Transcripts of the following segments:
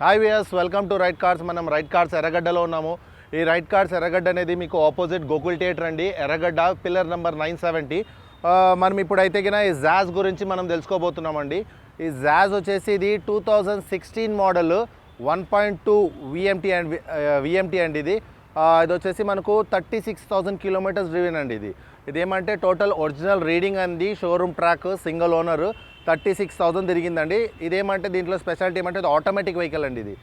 Hi viewers, welcome to right cars. మనం right cars ఎర్రగడ్డలో ఉన్నాము. ఈ రైట్ కార్స్ ఎర్రగడ్డ అనేది మీకు ఆపోజిట్ గోకుల్ థియేటర్ అండి, ఎర్రగడ్డ, పిల్లర్ నెంబర్ 970. మనం ఇప్పుడైతే కినా ఈ జాజ్ గురించి మనం తెలుసుకోబోతున్నామండి. ఈ జాజ్ వచ్చేసి ఇది 2016 మోడల్ 1.2 విఎంటీ అండి. ఇది వచ్చేసి మనకు 36,000 కిలోమీటర్స్ డ్రివెన్ అండి. ఇదేమంటే టోటల్ ఒరిజినల్ రీడింగ్ అండి, షోరూమ్ ట్రాక్, సింగిల్ ఓనర్, 36,000 తిరిగిందండి. ఇదేమంటే దీంట్లో స్పెషాలిటీ ఏమంటే ఇది ఆటోమేటిక్ వెహికల్ అండి. ఇది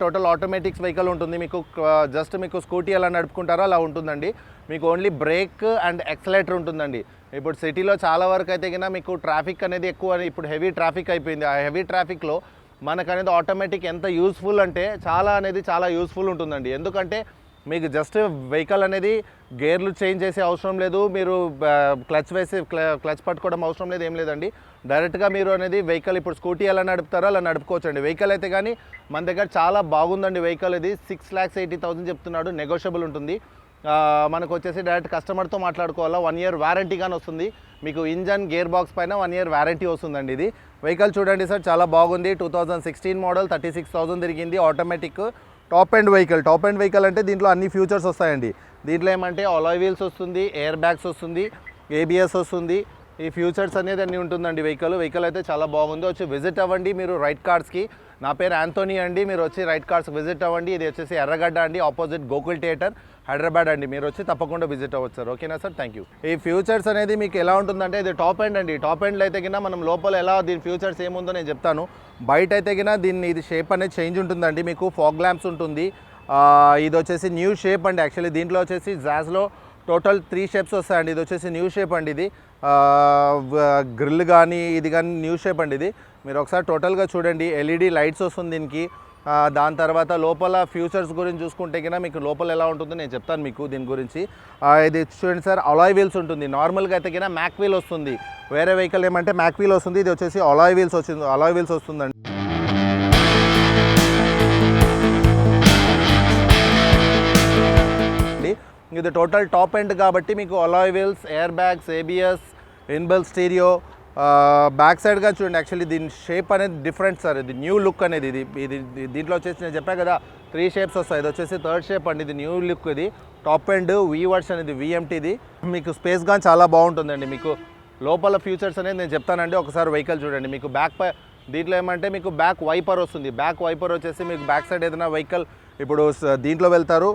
టోటల్ ఆటోమేటిక్స్ వెహికల్ ఉంటుంది. మీకు జస్ట్ మీకు స్కూటీ ఎలా నడుపుకుంటారో అలా ఉంటుందండి. మీకు ఓన్లీ బ్రేక్ అండ్ యాక్సిలరేటర్ ఉంటుందండి. ఇప్పుడు సిటీలో చాలా వరకు అయితే కన్నా మీకు ట్రాఫిక్ అనేది ఎక్కువ, ఇప్పుడు హెవీ ట్రాఫిక్ అయిపోయింది. ఆ హెవీ ట్రాఫిక్లో మనకు అనేది ఆటోమేటిక్ ఎంత యూస్ఫుల్ అంటే చాలా యూస్ఫుల్ ఉంటుందండి. ఎందుకంటే మీకు జస్ట్ వెహికల్ అనేది గేర్లు చేంజ్ చేసే అవసరం లేదు, మీరు క్లచ్ పట్టుకోవడం అవసరం లేదు, ఏం లేదండి. డైరెక్ట్గా మీరు అనేది వెహికల్ ఇప్పుడు స్కూటీ ఎలా నడుపుతారో అలా నడుపుకోవచ్చండి. వెహికల్ అయితే కానీ మన దగ్గర చాలా బాగుందండి. వెహికల్ ఇది 6,80,000 చెప్తున్నాడు, నెగోషియబుల్ ఉంటుంది. మనకు వచ్చేసి డైరెక్ట్ కస్టమర్తో మాట్లాడుకోవాలా. 1 ఇయర్ వారంటీ కానీ వస్తుంది మీకు. ఇంజన్ గేర్ బాక్స్ పైన 1 ఇయర్ వారంటీ వస్తుందండి. ఇది వెహికల్ చూడండి సార్, చాలా బాగుంది. 2016 మోడల్, 36,000 తిరిగింది. ఆటోమేటిక్ టాప్ ఎండ్ వెహికల్ అంటే దీంట్లో అన్ని ఫ్యూచర్స్ వస్తాయండి. దీంట్లో ఏమంటే అలాయ్ వీల్స్ వస్తుంది, ఎయిర్ బ్యాగ్స్ వస్తుంది, ఏబిఎస్ వస్తుంది. ఈ ఫ్యూచర్స్ అనేది అన్నీ ఉంటుందండి. వెహికల్ అయితే చాలా బాగుంది. వచ్చి విజిట్ అవ్వండి మీరు రైట్ కార్స్కి. నా పేరు యాంథోనీ అండి. మీరు వచ్చి రైట్ కార్స్కి విజిట్ అవ్వండి. ఇది వచ్చేసి ఎర్రగడ్డ అండి, ఆపోజిట్ గోకుల్ థియేటర్, హైదరాబాద్ అండి. మీరు వచ్చి తప్పకుండా విజిట్ అవ్వచ్చు సార్. ఓకేనా సార్, థ్యాంక్ యూ. ఈ ఫ్యూచర్స్ అనేది మీకు ఎలా ఉంటుందంటే ఇది టాప్ ఎండ్ అండి. టాప్ ఎండ్లో అయితే కింద మనం లోపల ఎలా దీని ఫ్యూచర్స్ ఏముందో నేను చెప్తాను. బయట అయితే కింద ఇది షేప్ అనేది చేంజ్ ఉంటుందండి. మీకు ఫాగ్ ల్యాంప్స్ ఉంటుంది. ఇది వచ్చేసి న్యూ షేప్ అండి. యాక్చువల్లీ దీంట్లో వచ్చేసి జాజ్లో టోటల్ 3 షేప్స్ వస్తాయండి. ఇది వచ్చేసి న్యూ షేప్ అండి. ఇది గ్రిల్ కానీ ఇది కానీ న్యూ షేప్ అండి. ఇది మీరు ఒకసారి టోటల్గా చూడండి. ఎల్ఈడి లైట్స్ వస్తుంది దీనికి. దాని తర్వాత లోపల ఫ్యూచర్స్ గురించి చూసుకుంటే కన్నా మీకు లోపల ఎలా ఉంటుందో నేను చెప్తాను మీకు దీని గురించి. ఇది చూడండి సార్, అలాయ్ వీల్స్ ఉంటుంది. నార్మల్గా అయితే కన్నా మ్యాక్ వీల్ వస్తుంది. వేరే వెహికల్ ఏమంటే మ్యాక్ వీల్ వస్తుంది. ఇది వచ్చేసి అలాయ్ వీల్స్ వస్తుందండి. ఇది టోటల్ టాప్ ఎండ్ కాబట్టి మీకు alloy wheels, air bags, ABS, inbuilt stereo. Back సైడ్గా చూడండి. యాక్చువల్లీ దీని షేప్ అనేది డిఫరెంట్ సార్. ఇది న్యూ లుక్ అనేది. ఇది దీంట్లో వచ్చేసి నేను చెప్పాను కదా 3 షేప్స్ వస్తాయి. ఇది వచ్చేసి 3rd షేప్ అండి. ఇది న్యూ లుక్. ఇది టాప్ ఎండ్ వి వర్షన్, ఇది విఎంటీది. మీకు స్పేస్ కానీ చాలా బాగుంటుందండి. మీకు లోపల ఫ్యూచర్స్ అనేది నేను చెప్తానండి. ఒకసారి వెహికల్ చూడండి. మీకు దీంట్లో ఏమంటే మీకు బ్యాక్ వైపర్ వస్తుంది. బ్యాక్ వైపర్ వచ్చేసి మీకు బ్యాక్ సైడ్ ఏదైనా వెహికల్ ఇప్పుడు దీంట్లో వెళ్తారు,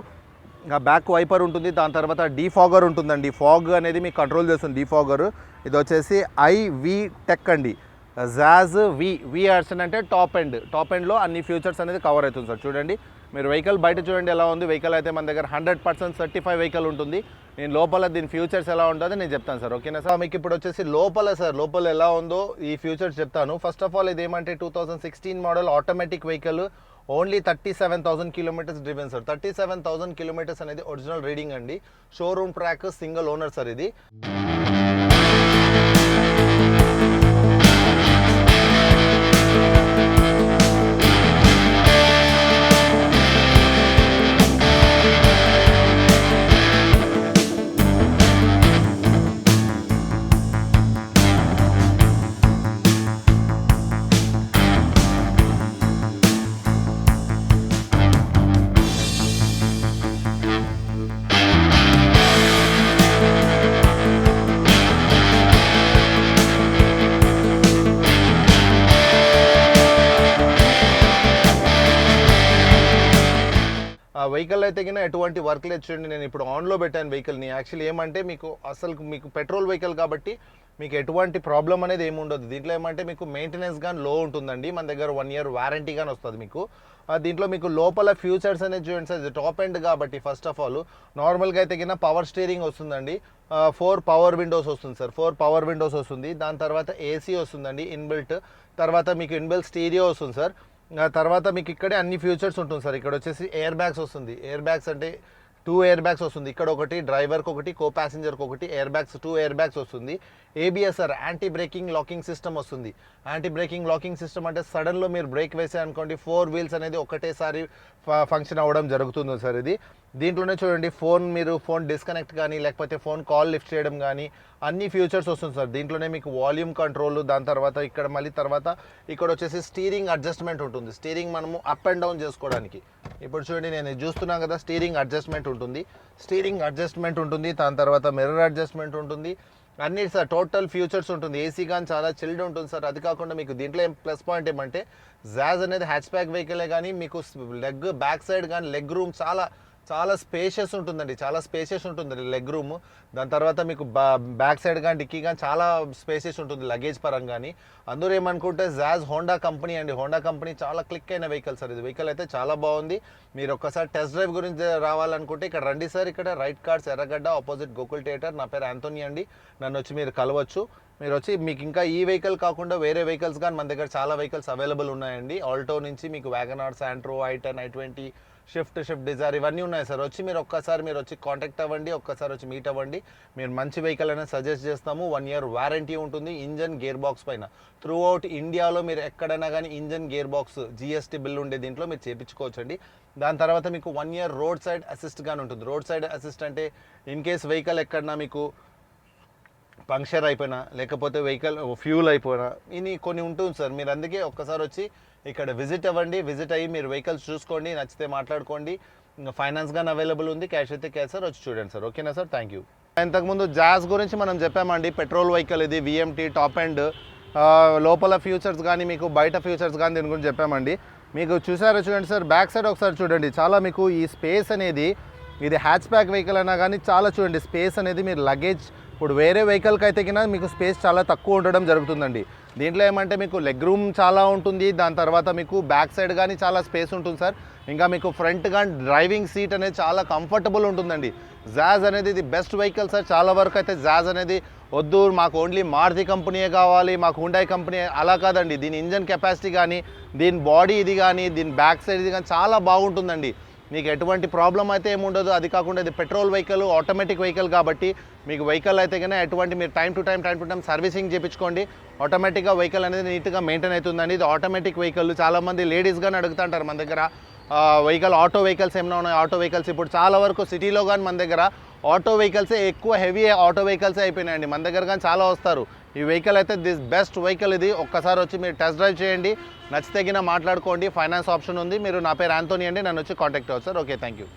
బ్యాక్ వైపర్ ఉంటుంది. దాని తర్వాత డీఫాగర్ ఉంటుందండి. ఫాగ్ అనేది మీకు కంట్రోల్ చేస్తుంది డీఫాగర్. ఇది వచ్చేసి ఐవి టెక్ అండి. జాజ్ వి వర్షన్ అంటే టాప్ ఎండ్లో అన్ని ఫ్యూచర్స్ అనేది కవర్ అవుతుంది సార్. చూడండి మీరు వెహికల్ బయట చూడండి ఎలా ఉంది. వెహికల్ అయితే మన దగ్గర 100% సర్టిఫై వెహికల్ ఉంటుంది. నేను లోపల దీని ఫ్యూచర్స్ ఎలా ఉంటుందో నేను చెప్తాను సార్. ఓకేనా సార్. మీకు ఇప్పుడు వచ్చేసి లోపల ఎలా ఉందో ఈ ఫ్యూచర్స్ చెప్తాను. ఫస్ట్ ఆఫ్ ఆల్ ఇది ఏమంటే 2016 model automatic vehicle, only 37,000 kilometres driven sir. 37,000 kilometres అనేది ఒరిజినల్ రీడింగ్ అండి. Showroom track, single owner sir. ఇది వెహికల్ అయితే కింద ఎటువంటి వర్క్ లేదు చూడండి. నేను ఇప్పుడు ఆన్లో పెట్టాను వెహికల్ని. యాక్చువల్లీ ఏమంటే మీకు పెట్రోల్ వెహికల్ కాబట్టి మీకు ఎటువంటి ప్రాబ్లం అనేది ఏమి ఉండదు. దీంట్లో ఏమంటే మీకు మెయింటెనెన్స్ కానీ లో ఉంటుందండి. మన దగ్గర 1 ఇయర్ వారంటీ కానీ వస్తుంది మీకు. దీంట్లో మీకు లోపల ఫ్యూచర్స్ అనేది చూడండి సార్. ఇది టాప్ ఎండ్ కాబట్టి ఫస్ట్ ఆఫ్ ఆల్ నార్మల్గా అయితే కింద పవర్ స్టీరింగ్ వస్తుందండి. 4 పవర్ విండోస్ వస్తుంది సార్. 4 పవర్ విండోస్ వస్తుంది. దాని తర్వాత ఏసీ వస్తుందండి ఇన్బిల్ట్. తర్వాత మీకు ఇన్బిల్ట్ స్టీరియో వస్తుంది సార్. తర్వాత మీకు ఇక్కడే అన్ని ఫ్యూచర్స్ ఉంటుంది సార్. ఇక్కడ వచ్చేసి ఎయిర్ బ్యాగ్స్ వస్తుంది. ఎయిర్ బ్యాగ్స్ అంటే 2 ఎయిర్ బ్యాగ్స్ వస్తుంది, ఇక్కడ ఒకటి డ్రైవర్కి ఒకటి కో ప్యాసింజర్కి ఒకటి ఎయిర్ బ్యాగ్స్ 2 ఎయిర్ బ్యాగ్స్ వస్తుంది. ABSR anti breaking locking system వస్తుంది. యాంటీ బ్రేకింగ్ లాకింగ్ సిస్టమ్ అంటే సడన్లో మీరు బ్రేక్ వేసే అనుకోండి 4 వీల్స్ అనేది ఒకటేసారి ఫంక్షన్ అవ్వడం జరుగుతుంది సార్. ఇది దీంట్లోనే చూడండి మీరు ఫోన్ డిస్కనెక్ట్ కానీ లేకపోతే ఫోన్ కాల్ లిఫ్ట్ చేయడం కానీ అన్ని ఫ్యూచర్స్ వస్తుంది సార్. దీంట్లోనే మీకు వాల్యూమ్ కంట్రోల్, దాని తర్వాత ఇక్కడ మళ్ళీ తర్వాత ఇక్కడ వచ్చేసి స్టీరింగ్ అడ్జస్ట్మెంట్ ఉంటుంది. స్టీరింగ్ మనము అప్ అండ్ డౌన్ చేసుకోవడానికి. ఇప్పుడు చూడండి నేను చూస్తున్నాను కదా, స్టీరింగ్ అడ్జస్ట్మెంట్ ఉంటుంది. దాని తర్వాత మిర్రర్ అడ్జస్ట్మెంట్ ఉంటుంది. అన్ని సార్ టోటల్ ఫ్యూచర్స్ ఉంటుంది. ఏసీ కానీ చాలా చిల్డ్ ఉంటుంది సార్. అది కాకుండా మీకు దీంట్లో ప్లస్ పాయింట్ ఏమంటే జాజ్ అనేది హ్యాచ్ బ్యాక్ వెహికలే కానీ మీకు బ్యాక్ సైడ్ కానీ లెగ్ రూమ్ చాలా స్పేషియస్ ఉంటుందండి. Leg room. దాని తర్వాత మీకు బ్యాక్ సైడ్ కానీ డిక్కీ కానీ చాలా స్పేషియస్ ఉంటుంది లగేజ్ పరంగా. అందరూ ఏమనుకుంటే జాజ్ హోండా కంపెనీ అండి. హోండా కంపెనీ చాలా క్లిక్ అయిన వెహికల్ సార్. ఇది వెహికల్ అయితే చాలా బాగుంది. మీరు ఒక్కసారి టెస్ట్ డ్రైవ్ గురించి రావాలనుకుంటే ఇక్కడ రండి సార్. ఇక్కడ రైట్ కార్డ్స్ ఎర్రగడ్డ ఆపోజిట్ గోకుల్ థియేటర్. నా పేరు యాంథోనీ అండి. నన్ను వచ్చి మీరు కలవచ్చు. మీరు వచ్చి మీకు ఇంకా ఈ వెహికల్ కాకుండా వేరే వెహికల్స్ కానీ మన దగ్గర చాలా వెహికల్స్ అవైలబుల్ ఉన్నాయండి. ఆల్టో నుంచి మీకు WagonR, Santro, i10, i20, Swift Dzire ఇవన్నీ ఉన్నాయి సార్. వచ్చి మీరు వచ్చి కాంటాక్ట్ అవ్వండి, ఒక్కసారి వచ్చి మీట్ అవ్వండి. మీరు మంచి వెహికల్ అనేది సజెస్ట్ చేస్తాము. 1 year వారంటీ ఉంటుంది ఇంజన్ గేర్ బాక్స్ పైన. త్రూ అవుట్ ఇండియాలో మీరు ఎక్కడైనా కానీ engine gear box GST bill ఉండే దీంట్లో మీరు చేయించుకోవచ్చండి. దాని తర్వాత మీకు 1 year రోడ్ సైడ్ అసిస్ట్ కానీ ఉంటుంది. రోడ్ సైడ్ అసిస్ట్ అంటే ఇన్ కేస్ వెహికల్ ఎక్కడన్నా మీకు పంక్చర్ అయిపోయినా లేకపోతే వెహికల్ ఫ్యూల్ అయిపోయినా ఇది కొన్ని ఉంటుంది సార్. మీరు అందుకే ఒక్కసారి వచ్చి ఇక్కడ విజిట్ అయ్యి మీరు వెహికల్స్ చూసుకోండి, నచ్చితే మాట్లాడుకోండి. ఇంకా ఫైనాన్స్ కానీ అవైలబుల్ ఉంది, క్యాష్ అయితే క్యాష్ సార్. వచ్చి చూడండి సార్. ఓకేనా సార్? Thank you. ఇంతకుముందు జాజ్ గురించి మనం చెప్పామండి. పెట్రోల్ వెహికల్ ఇది, VMT టాప్ అండ్ లోపల ఫ్యూచర్స్ కానీ మీకు బయట ఫ్యూచర్స్ కానీ దీని గురించి చెప్పామండి. మీకు చూడండి సార్, బ్యాక్ సైడ్ ఒకసారి చూడండి. చాలా మీకు ఈ స్పేస్ అనేది ఇది హ్యాచ్ బ్యాక్ వెహికల్ అయినా కానీ చాలా చూడండి స్పేస్ అనేది మీరు లగేజ్ ఇప్పుడు వేరే వెహికల్కి అయితే కింద మీకు స్పేస్ చాలా తక్కువ ఉండడం జరుగుతుందండి. దీంట్లో ఏమంటే మీకు లెగ్ రూమ్ చాలా ఉంటుంది. దాని తర్వాత మీకు బ్యాక్ సైడ్ కానీ చాలా స్పేస్ ఉంటుంది సార్. ఇంకా మీకు ఫ్రంట్ కానీ డ్రైవింగ్ సీట్ అనేది చాలా కంఫర్టబుల్ ఉంటుందండి. జాజ్ అనేది ఇది బెస్ట్ వెహికల్ సార్. చాలా వరకు అయితే జాజ్ అనేది వద్దు, మాకు ఓన్లీ మారుతి కంపెనీయే కావాలి, మాకు హుండాయ్ కంపెనీ, అలా కాదండి. దీని ఇంజన్ కెపాసిటీ కానీ దీని బాడీ ఇది కానీ దీని బ్యాక్ సైడ్ ఇది కానీ చాలా బాగుంటుందండి. మీకు ఎటువంటి ప్రాబ్లం అయితే ఏముండదు. అది కాకుండా ఇది పెట్రోల్ వెహికల్, ఆటోమేటిక్ వెహికల్ కాబట్టి మీకు వెహికల్ అయితే కన్నా ఎటువంటి మీరు టైం టు టైం సర్వీసింగ్ చేయించుకోండి. ఆటోమేటిక్గా వెహికల్ అనేది నీట్గా మెయింటైన్ అవుతుందండి. ఇది ఆటోమేటిక్ వెహికల్. చాలామంది లేడీస్ కానీ అడుగుతుంటారు మన దగ్గర వెహికల్ ఆటో వెహికల్స్ ఏమైనా ఉన్నాయి. ఆటో వెహికల్స్ ఇప్పుడు చాలా వరకు సిటీలో కానీ మన దగ్గర ఆటో వెహికల్సే ఎక్కువ హెవీ ఆటో వెహికల్సే అయిపోయినాయండి. మన దగ్గర కానీ చాలా వస్తారు. ఈ వెహికల్ అయితే దిస్ బెస్ట్ వెహికల్ ఇది. ఒక్కసారి వచ్చి మీరు టెస్ట్ డ్రైవ్ చేయండి, నచ్చితే గిన మాట్లాడుకోండి. ఫైనాన్స్ ఆప్షన్ ఉంది. మీరు నా పేరు యాంథోనీ అండి, నన్ను వచ్చి కాంటాక్ట్ అవ్వచ్చు సార్. Okay, thank you.